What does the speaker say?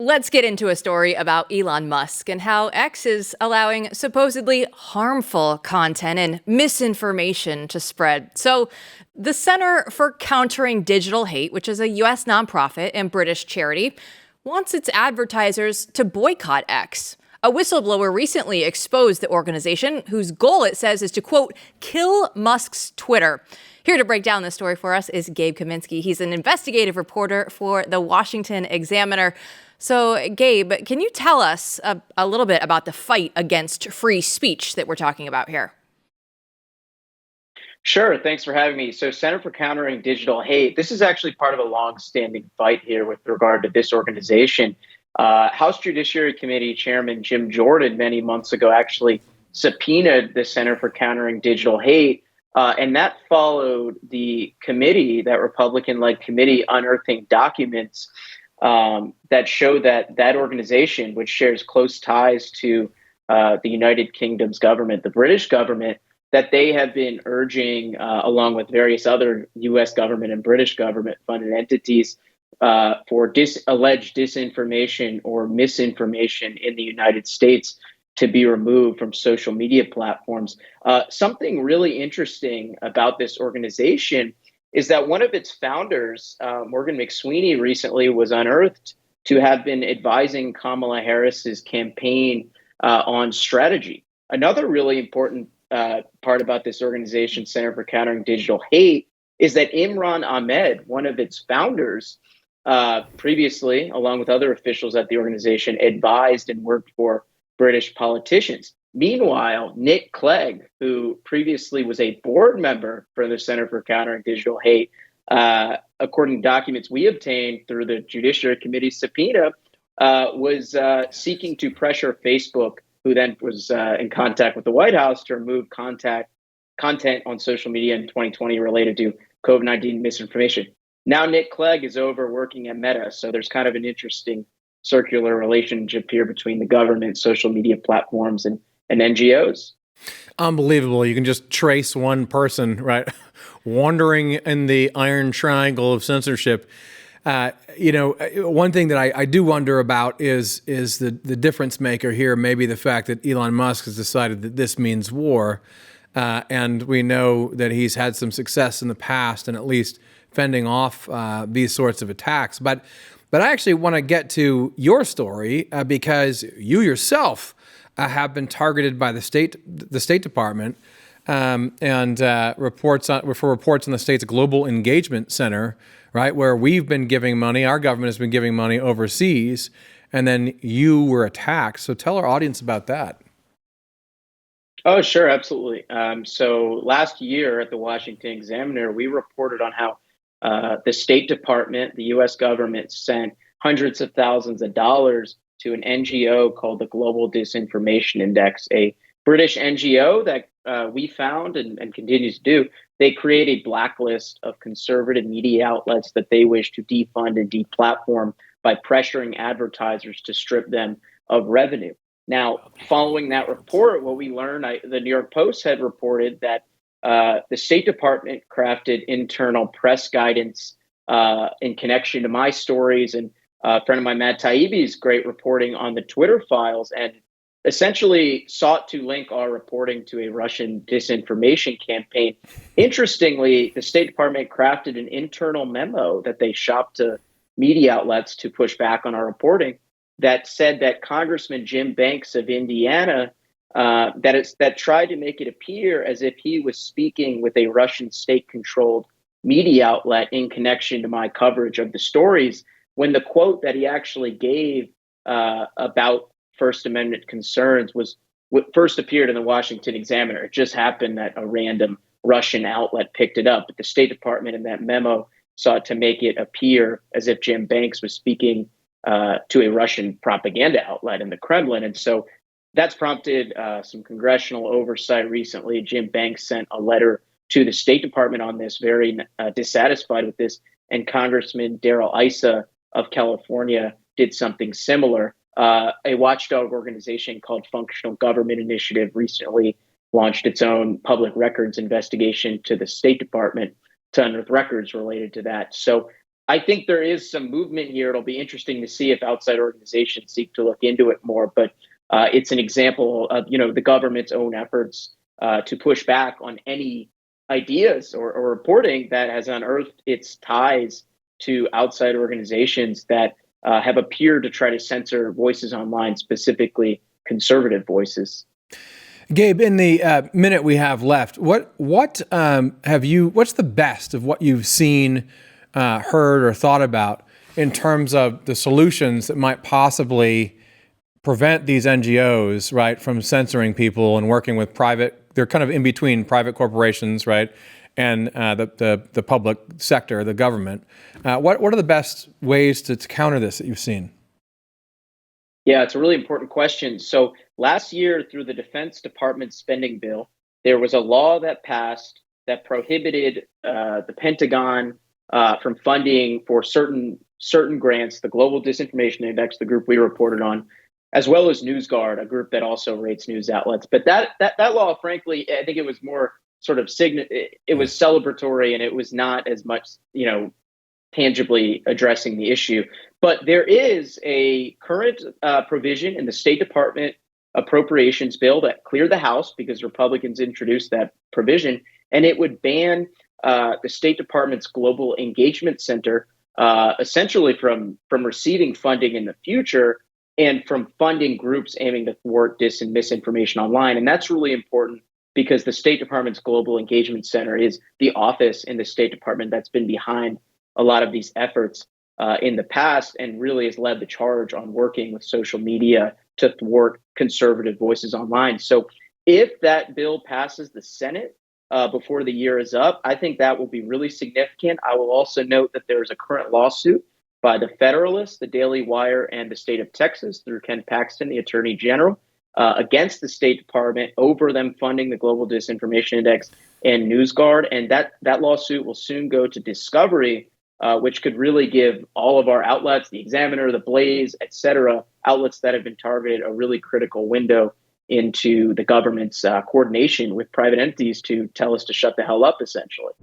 Let's get into a story about Elon Musk and how X is allowing supposedly harmful content and misinformation to spread. So, the Center for Countering Digital Hate, which is a U.S. nonprofit and British charity, wants its advertisers to boycott X. A whistleblower recently exposed the organization, whose goal it says is to, quote, kill Musk's Twitter. Here to break down this story for us is Gabe Kaminsky. He's an investigative reporter for the Washington Examiner. So, Gabe, can you tell us a little bit about the fight against free speech that we're talking about here? Sure. Thanks for having me. So, Center for Countering Digital Hate, this is actually part of a long-standing fight here with regard to this organization. House Judiciary Committee Chairman Jim Jordan many months ago actually subpoenaed the Center for Countering Digital Hate, and that followed the committee, that Republican-led committee, unearthing documents that show that that organization, which shares close ties to the United Kingdom's government, the British government, that they have been urging, along with various other U.S. government and British government funded entities, for alleged disinformation or misinformation in the United States to be removed from social media platforms. Something really interesting about this organization is that one of its founders, Morgan McSweeney, recently was unearthed to have been advising Kamala Harris's campaign on strategy. Another really important part about this organization, Center for Countering Digital Hate, is that Imran Ahmed, one of its founders, previously, along with other officials at the organization, advised and worked for British politicians. Meanwhile, Nick Clegg, who previously was a board member for the Center for Countering Digital Hate, according to documents we obtained through the Judiciary Committee subpoena, was seeking to pressure Facebook, who then was in contact with the White House, to remove content on social media in 2020 related to COVID-19 misinformation. Now Nick Clegg is over working at Meta, so there's kind of an interesting circular relationship here between the government, social media platforms, and NGOs. Unbelievable. You can just trace one person, right, wandering in the iron triangle of censorship. One thing that I do wonder about is the difference maker here, maybe the fact that Elon Musk has decided that this means war. And we know that he's had some success in the past in at least fending off these sorts of attacks. But I actually want to get to your story because you yourself have been targeted by the State Department and reports on the state's Global Engagement Center, right, where we've been giving money, our government has been giving money overseas, and then you were attacked. So tell our audience about that. Oh, sure, absolutely. So last year at the Washington Examiner, we reported on how the State Department, the U.S. government, sent hundreds of thousands of dollars to an NGO called the Global Disinformation Index, a British NGO that we found and continues to do. They create a blacklist of conservative media outlets that they wish to defund and deplatform by pressuring advertisers to strip them of revenue. Now, following that report, what we learned, the New York Post had reported that the State Department crafted internal press guidance in connection to my stories, and a friend of mine, Matt Taibbi's great reporting on the Twitter files, and essentially sought to link our reporting to a Russian disinformation campaign. Interestingly, the State Department crafted an internal memo that they shopped to media outlets to push back on our reporting that said that Congressman Jim Banks of Indiana that tried to make it appear as if he was speaking with a Russian state-controlled media outlet in connection to my coverage of the stories, when the quote that he actually gave about First Amendment concerns was what first appeared in the Washington Examiner. It just happened that a random Russian outlet picked it up, but the State Department in that memo sought to make it appear as if Jim Banks was speaking to a Russian propaganda outlet in the Kremlin. And so that's prompted some congressional oversight recently. Jim Banks sent a letter to the State Department on this, very dissatisfied with this. And Congressman Darrell Issa of California did something similar. A watchdog organization called Functional Government Initiative recently launched its own public records investigation to the State Department to unearth records related to that. So I think there is some movement here. It'll be interesting to see if outside organizations seek to look into it more. But it's an example of the government's own efforts to push back on any ideas or reporting that has unearthed its ties to outside organizations that have appeared to try to censor voices online, specifically conservative voices. Gabe, in the minute we have left, what's the best of what you've seen, heard, or thought about in terms of the solutions that might possibly prevent these NGOs, right, from censoring people and working with they're kind of in between private corporations, right, and the public sector, the government. What are the best ways to counter this that you've seen? Yeah, it's a really important question. So last year, through the Defense Department spending bill, there was a law that passed that prohibited the Pentagon from funding for certain grants, the Global Disinformation Index, the group we reported on, as well as NewsGuard, a group that also rates news outlets. But that law, frankly, I think it was more sort of it was celebratory, and it was not as much, tangibly addressing the issue. But there is a current provision in the State Department appropriations bill that cleared the House because Republicans introduced that provision, and it would ban the State Department's Global Engagement Center essentially from receiving funding in the future and from funding groups aiming to thwart dis and misinformation online. And that's really important because the State Department's Global Engagement Center is the office in the State Department that's been behind a lot of these efforts in the past and really has led the charge on working with social media to thwart conservative voices online. So if that bill passes the Senate before the year is up, I think that will be really significant. I will also note that there is a current lawsuit by the Federalist, the Daily Wire, and the state of Texas through Ken Paxton, the Attorney General, against the State Department over them funding the Global Disinformation Index and NewsGuard. And that lawsuit will soon go to discovery, which could really give all of our outlets, the Examiner, the Blaze, et cetera, outlets that have been targeted, a really critical window into the government's coordination with private entities to tell us to shut the hell up, essentially.